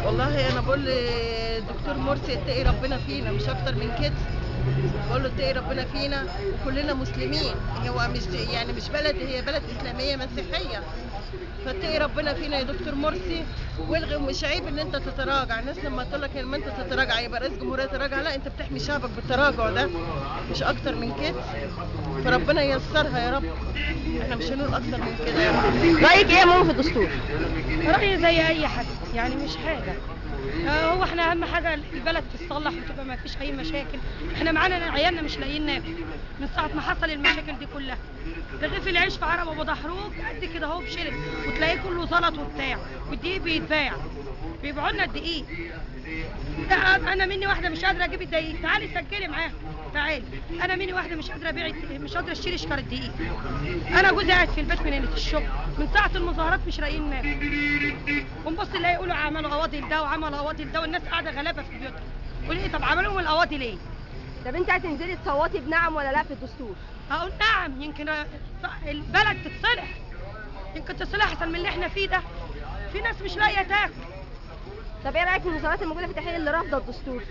والله انا بقول للدكتور مرسي اتقي ربنا فينا مش اكتر من كده. بقول له اتقي ربنا فينا وكلنا مسلمين. هو مش يعني مش بلد، هي بلد اسلاميه مسيحيه. فاتقي ربنا فينا يا دكتور مرسي والغي. ومش عيب ان انت تتراجع. الناس لما تقول لك لما انت تتراجع يبقى رئيس جمهوريه تراجع، لا انت بتحمي شعبك بالتراجع ده مش اكتر من كده. فربنا ييسرها يا رب. احنا مش هنقول اكتر من كده يا رب. رايك ايه عموما في الدستور؟ رأيي زي اي حد، يعني مش حاجه. هو احنا اهم حاجه البلد تصلح وتبقى ما فيش اي مشاكل. احنا معانا عيالنا مش لاقيين ناكل من ساعه ما حصل المشاكل دي كلها. رغيف العيش في عرب ابو دحروج قد كده اهو بشرب، وتلاقيه كله زلط وبتاع، والدقيق بيتباع، بيبيعوا لنا الدقيق. انا مني واحده مش قادره اجيب الدقيق، تعالي سجلي معاها تعالي. انا مني واحده مش قادره ابيع، مش قادره اشتري شكاره دقيق. انا جوزي قاعد في البيت من الشغل من ساعه المظاهرات مش لاقيين ناكل. ونبص نلاقي يقولوا عملوا قواضي لده وعملوا قواضي لده، والناس قاعده غلابه في بيوتها. وليه طب عملوا القواضي ليه؟ طب انت هتنزلي تصوتي بنعم ولا لا في الدستور؟ اقول نعم، يمكن البلد تتصلح، يمكن تصلح احسن من اللي احنا فيه ده. في ناس مش لاقيه تاكل. طب ايه رايك في الوزارات الموجوده في التحرير اللي رافضه الدستور؟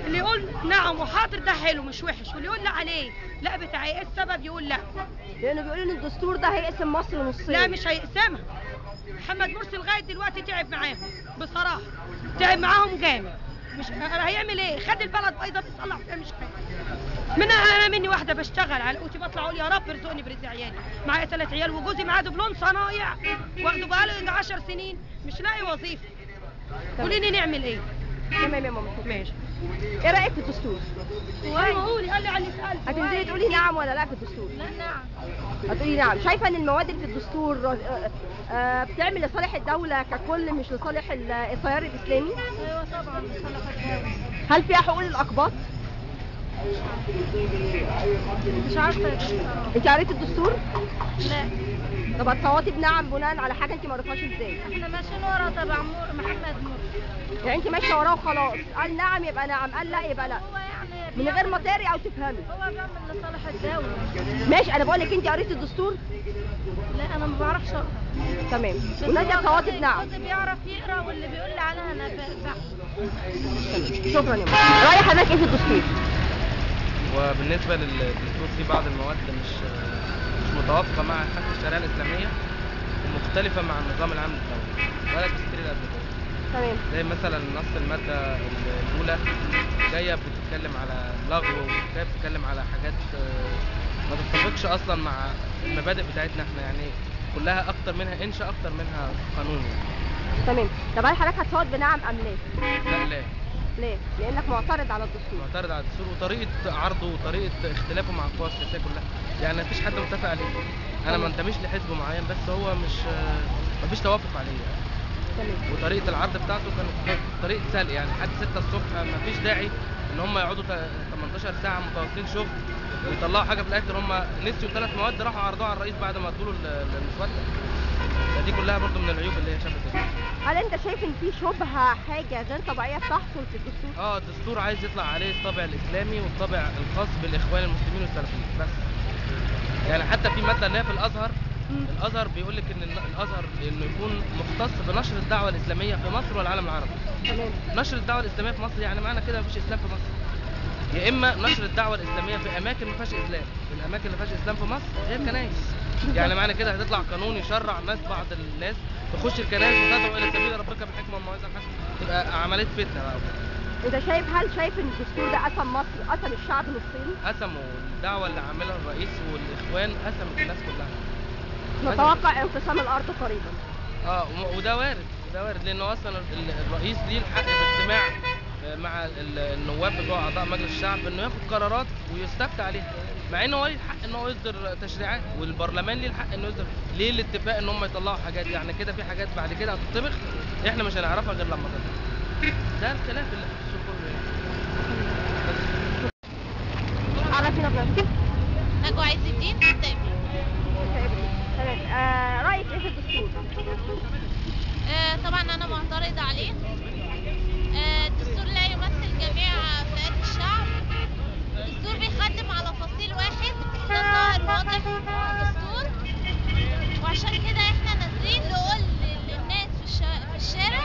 اللي يقول نعم وحاضر ده حلو مش وحش، واللي يقول لا عليه لا بتاع ايه السبب يقول لا. لانه بيقولوا ان الدستور ده هيقسم مصر نصين. لا مش هيقسمها. محمد مرسي لغايه دلوقتي تعب معاهم بصراحه، تعب معاهم جامد. مش هيعمل ايه؟ خد البلد بايظه بيصلح فيها مش كفايه. انا مني واحده بشتغل على قوتي، بطلع اقول يا رب ارزقني برزق عيالي. معايا 3 عيال وجوزي معاه دبلوم صنايع واخده بقاله 10 سنين مش لاقي وظيفه. قولي لي نعمل ايه؟ تمام يا ماما. ماشي. ايه رايك في الدستور؟ قولي قال لي على اللي سالته. هتنزلي تقولي نعم ولا لا في الدستور؟ لا نعم. هتقولي نعم. شايفه ان المواد اللي في الدستور بتعمل لصالح الدوله ككل مش لصالح التيار الاسلامي؟ ايوه طبعا لصالح الدوله. هل فيها حقوق للاقباط؟ مش عارفه. انت قريتي الدستور؟ لا. طب هتصوتي بنعم بناء على حاجه انت ما قريتهاش ازاي؟ احنا ماشيين ورا تبع محمد مرسي. يعني انت ماشيه وراه وخلاص، قال نعم يبقى نعم، قال لا يبقى لا، هو يعني من غير ما تقري او تفهمي. هو بيعمل لصالح الدوله. ماشي، انا بقول لك انت قريتي الدستور؟ لا انا ما بعرفش اقرا. تمام. ونادي هتصوتي بنعم. جوزي بيعرف يقرا واللي بيقول لي عليها انا شكرا يا ماما. راي حضرتك ايه في الدستور؟ وبالنسبه للدستور في بعض المواد مش متوافقه مع حتى الشريعه الاسلاميه ومختلفه مع النظام العام للدوله ولا تشتري الابدان. تمام. زي مثلا نص الماده الاولى جايه بتتكلم على لغو، وجايه بتتكلم على حاجات ما تتفقش اصلا مع المبادئ بتاعتنا احنا، يعني كلها اكتر منها انشاء اكتر منها قانون. تمام. طب هل حضرتك هتصوت بنعم ام لا؟ لا. ليه؟ لانك معترض على الدستور. معترض على الدستور وطريقه عرضه وطريقه اختلافه مع القوى السياسيه كلها، يعني مفيش حد متفق عليه. انا ما انتميش لحزب معين بس هو مفيش توافق عليه يعني. تمام. وطريقه العرض بتاعته كانت طريقه سلق، يعني لحد 6 الصبح مفيش داعي ان هم يقعدوا 18 ساعه متواصلين شغل ويطلعوا حاجه في الاخر. هم نسيوا 3 مواد راحوا عرضوها على الرئيس بعد ما ادوا له المسوده. فدي كلها برضه من العيوب اللي هي شافت. هل انت شايف ان في شبهه حاجه غير طبيعيه بتحصل في الدستور؟ الدستور عايز يطلع عليه الطابع الاسلامي والطابع الخاص بالاخوان المسلمين والسلفيين بس. يعني حتى في ماده اللي هي في الازهر، الازهر بيقول لك ان الازهر انه يكون مختص بنشر الدعوه الاسلاميه في مصر والعالم العربي. تمام. نشر الدعوه الاسلاميه في مصر يعني معنى كده مفيش اسلام في مصر. يا اما نشر الدعوه الاسلاميه في اماكن ما فيهاش اسلام، في الاماكن اللي ما فيهاش اسلام في مصر هي الكنائس. يعني معنى كده هتطلع قانون يشرع ناس، بعض الناس تخش الكنائس وتدعو الى سبيل ربك بالحكمه والموعظه الحسنه، تبقى عمليه فتنه بقى. انت هل شايف ان الدستور ده قسم مصر، قسم الشعب نصين؟ قسموا الدعوه اللي عاملها الرئيس والاخوان، قسمت الناس كلها. نتوقع انقسام الارض قريبا. وده وارد، لانه اصلا الرئيس ليه الحق في اجتماع مع النواب بتوع اعضاء مجلس الشعب انه ياخد قرارات ويستفتى عليها، مع انه هو ليه الحق ان هو يصدر تشريعات، والبرلمان ليه الحق انه يصدر. ليه الاتفاق ان هم يطلعوا حاجات؟ يعني كده في حاجات بعد كده هتطبخ احنا مش هنعرفها غير لما تطبخ. ده الخلاف اللي في الدستور كله يعني. عرفينا بنفسك. نجوى عز الدين تمام. رايك ايه في الدستور؟ طبعا انا معترضه عليه. الدستور لا يمثل جميع فئات الشعب. الدستور بيخدم على فصيل واحد، ده ظاهر واضح في الدستور، وعشان كده احنا نازلين نقول للناس في الشارع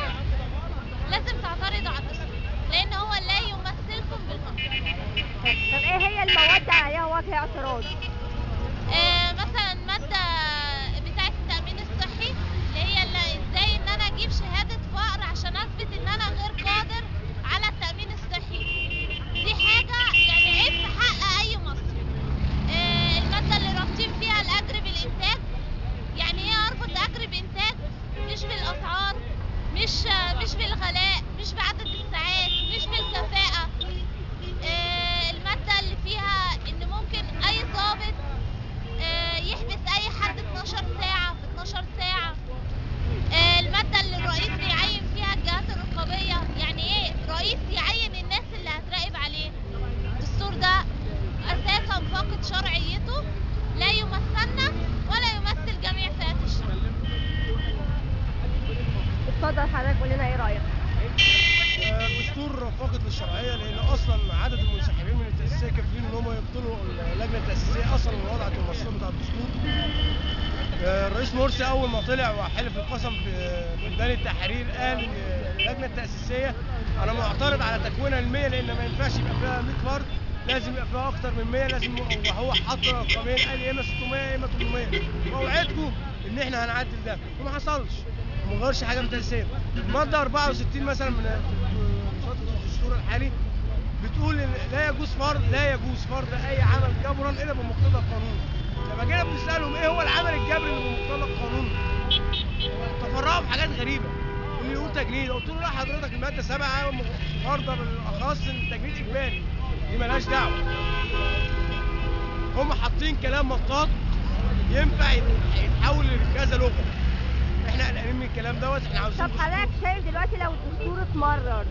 اثبت ان انا غير قادر على التامين الصحي. دي حاجه يعني عيب في حق اي مصري. الماده اللي رابطين فيها الاجر بالانتاج، يعني ايه اربط اجر بانتاج؟ مش بالاسعار، مش بالغلاء، مش بعدد الساعات، مش بالكفاءه. الماده اللي فيها ان ممكن اي ضابط يحبس اي حد 12 ساعه في 12 ساعه. الماده اللي الرئيس بيعين فيها الجهات الرقابيه، يعني ايه رئيس يعين الناس اللي هتراقب عليه؟ الدستور ده اساسا فاقد شرعيته، لا يمثلنا ولا يمثل جميع فئات الشعب. اتفضل حضرتك قول لنا ايه رايك؟ الدستور فاقد للشرعيه، لان اصلا عدد المنسحبين من التاسيسيه كافيين ان هم يبطلوا اللجنه التاسيسيه اصلا اللي وضعت المشروع بتاع الدستور. الرئيس مرسي اول ما طلع وحلف القسم في ميدان التحرير قال ان اللجنه التاسيسيه انا معترض على تكوينها ال100 لان ما ينفعش يبقى فيها 100 فرد، لازم يبقى فيها اكتر من 100، لازم. وهو حط رقمين قال يا اما 600 يا اما 800، واوعدكم ان احنا هنعدل ده، وما حصلش. ما غيرش حاجه من التاسيسيه. الماده 64 مثلا من الدستور الحالي بتقول ان لا يجوز فرض اي عمل جبرا الا بمقتضى القانون. لما جينا بنسالهم ايه هو العمل الجبري اللي بمقتضى القانون، تفرعوا بحاجات غريبه. اللي يقول تجنيد، قلت له لا حضرتك الماده 7 فرضه بالاخص ان التجنيد اجباري، دي مالهاش دعوه. هم حاطين كلام مطاط ينفع يتحول لكذا لغه. احنا قلقانين من الكلام دوت، احنا عاوزين. طب حضرتك شايف دلوقتي لو الدستور اتمرر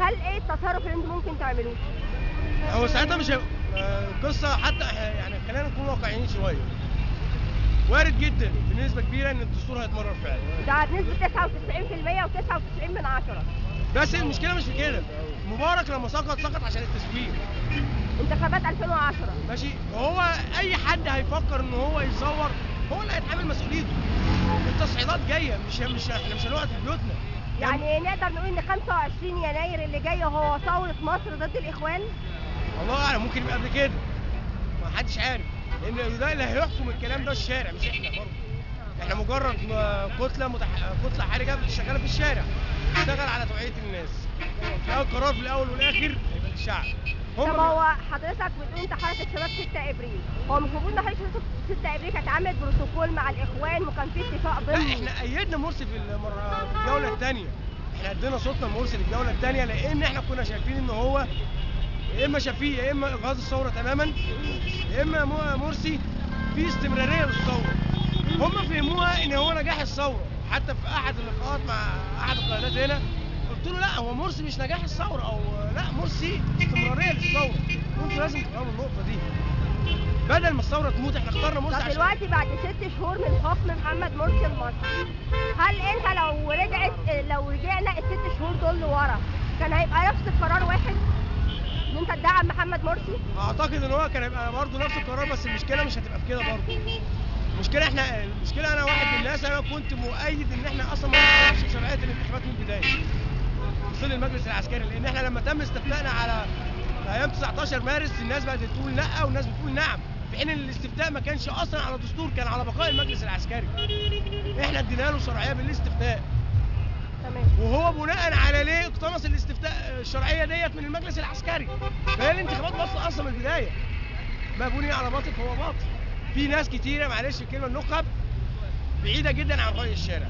هل ايه التصرف اللي انتوا ممكن تعملوه؟ هو ساعتها مش القصه حتى يعني خلينا نكون واقعيين شويه. وارد جدا بنسبه كبيره ان الدستور هيتمرر فعلا. ده بنسبه 99% و99%. بس المشكله مش في كده. مبارك لما سقط عشان التزوير. انتخابات 2010 ماشي، وهو اي حد هيفكر ان هو يزور هو اللي هيتحمل مسؤوليته. التصعيدات جايه، احنا مش هنقعد في بيوتنا. يعني نقدر نقول ان 25 يناير اللي جاي هو ثوره مصر ضد الاخوان؟ الله اعلم، ممكن يبقى قبل كده، ما حدش عارف، لان ده اللي هيحكم الكلام ده الشارع مش احنا. برضه احنا مجرد كتله حرجه شغاله في الشارع بتشتغل على توعيه الناس. القرار في الاول والاخر هيبقى للشعب. طب هو حضرتك بتقول انت حركه شباب 6 ابريل، هو مش المفروض ان حركه 6 ابريل كانت عملت بروتوكول مع الاخوان وكان في اتفاق ضمني؟ لا احنا ايدنا مرسي في الجوله الثانيه، احنا ادينا صوتنا لمرسي في الجوله الثانيه لان احنا كنا شايفين ان هو يا اما شفيه يا اما اغاظ الثوره تماما، يا اما مرسي في استمراريه للثوره. هم فهموها ان هو نجاح الثوره. حتى في احد اللقاءات مع احد القيادات هنا قلت له لا هو مرسي مش نجاح الثوره، او لا مرسي استمراريه للثوره. انتوا لازم تفهموا النقطه دي. بدل ما الثوره تموت احنا اخترنا مرسي. طب دلوقتي بعد 6 شهور من حكم محمد مرسي لمصر، هل انت لو رجعنا ال6 شهور دول لورا كان هيبقى نفس القرار واحد؟ ان انت تدعم محمد مرسي؟ اعتقد ان هو كان هيبقى برضه نفس القرار، بس المشكله مش هتبقى في كده برضه. المشكله انا واحد من الناس انا كنت مؤيد ان احنا اصلا ما نطبقش شرعيه الانتخابات من البدايه في ظل المجلس العسكري، لان احنا لما تم استفتائنا على ايام 19 مارس الناس بقت تقول لا والناس بتقول نعم، في حين ان الاستفتاء ما كانش اصلا على دستور، كان على بقاء المجلس العسكري. احنا ادينا له شرعيه بالاستفتاء. تمام. وهو بناء على ليه اقتنص الاستفتاء الشرعيه ديت من المجلس العسكري. فهي الانتخابات باطله اصلا من البدايه. ما بني على باطل فهو باطل. في ناس كتيره معلش الكلمه النخب بعيده جدا عن راي الشارع.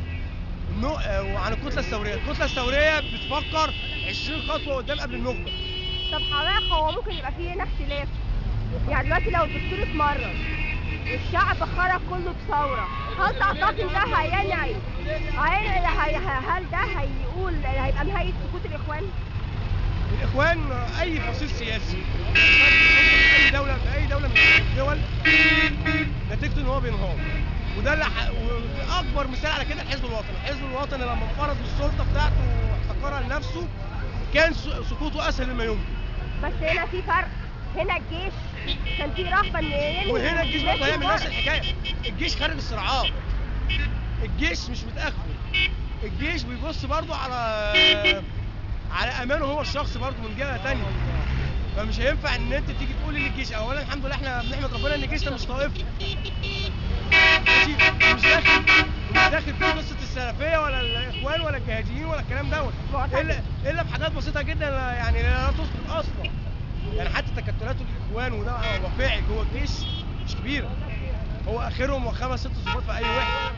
وعن الكتله الثوريه، الكتله الثوريه بتفكر 20 خطوه قدام قبل النخبه. طب حضرتك هو ممكن يبقى فيه هنا اختلاف. يعني دلوقتي لو الدستور اتمرر والشعب خرج كله بثوره، هل تعتقد ده هينعي؟ هل ده هيقول هيبقى نهايه سكوت الاخوان؟ الاخوان اي فصيل سياسي في اي دوله من الدول نتيجته ان هو بينهار. وده اللي اكبر مثال على كده الحزب الوطني لما انفرد بالسلطه بتاعته واحتكرها لنفسه كان سقوطه اسهل مما يمكن. بس هنا في فرق، هنا الجيش كان في رغبه ان ينهي، وهنا الجيش برضه هيعمل نفس الحكايه. الجيش خارج الصراعات، الجيش مش متاخر، الجيش بيبص برضه على امانه هو الشخص برضه من جهه ثانيه. فمش هينفع ان انت تيجي تقول للجيش، اولا الحمد لله احنا بنحمد ربنا ان الجيش ده مش طائفي. ماشي، مش داخل في قصه السلفيه ولا الاخوان ولا الجهاديين ولا الكلام دوت، الا في حاجات بسيطه جدا يعني لا تذكر اصلا. يعني حتى تكتلات الاخوان وده واقعي جوه الجيش مش كبيره، هو اخرهم 5 6 ضباط في اي وحده.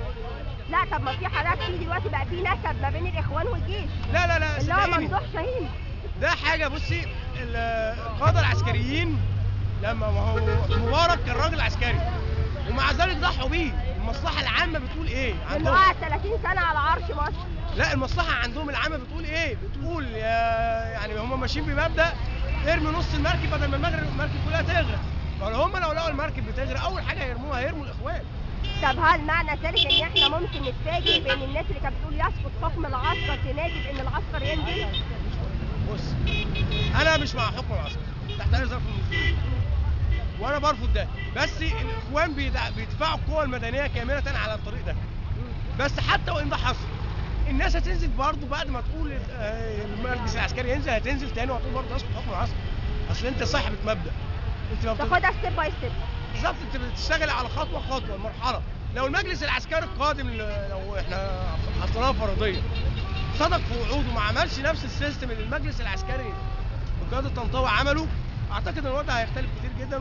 لا طب ما في حالات كتير دلوقتي بقى في نسب ما بين الاخوان والجيش. لا اللي هو ممدوح شاهين ده حاجه. بصي القاده العسكريين لما ما هو مبارك كان راجل عسكري ومع ذلك ضحوا بيه. المصلحه العامه بتقول ايه عندهم؟ قعد 30 سنه على عرش مصر. لا المصلحه عندهم العامه بتقول ايه؟ بتقول يعني هم ماشيين بمبدا ارمي نص المركب بدل ما المركب كلها تغرق. فهم لو لقوا المركب بتغرق اول حاجه هيرموا الاخوان. طب هل معنى ذلك ان احنا ممكن نتفاجئ بين الناس اللي كانت بتقول يسقط حكم العسكر تنادي بان العسكر ينزل؟ بص انا مش مع حكم العسكر تحت اي ظرف من الظروف وانا برفض ده، بس الاخوان بيدفعوا القوى المدنيه كامله على الطريق ده. بس حتى وان ده حصل الناس هتنزل برضه بعد ما تقول المجلس العسكري ينزل، هتنزل تاني وهتقول برضه يسقط حكم العسكر. اصل انت صاحبه مبدا، انت تاخدها ستيب باي ستيب. بالظبط، انت بتشتغل على خطوه مرحله. لو المجلس العسكري القادم لو احنا حطيناها فرضيه صدق في وعوده وما عملش نفس السيستم اللي المجلس العسكري بقياده طنطاوي عمله، اعتقد ان الوضع هيختلف كتير جدا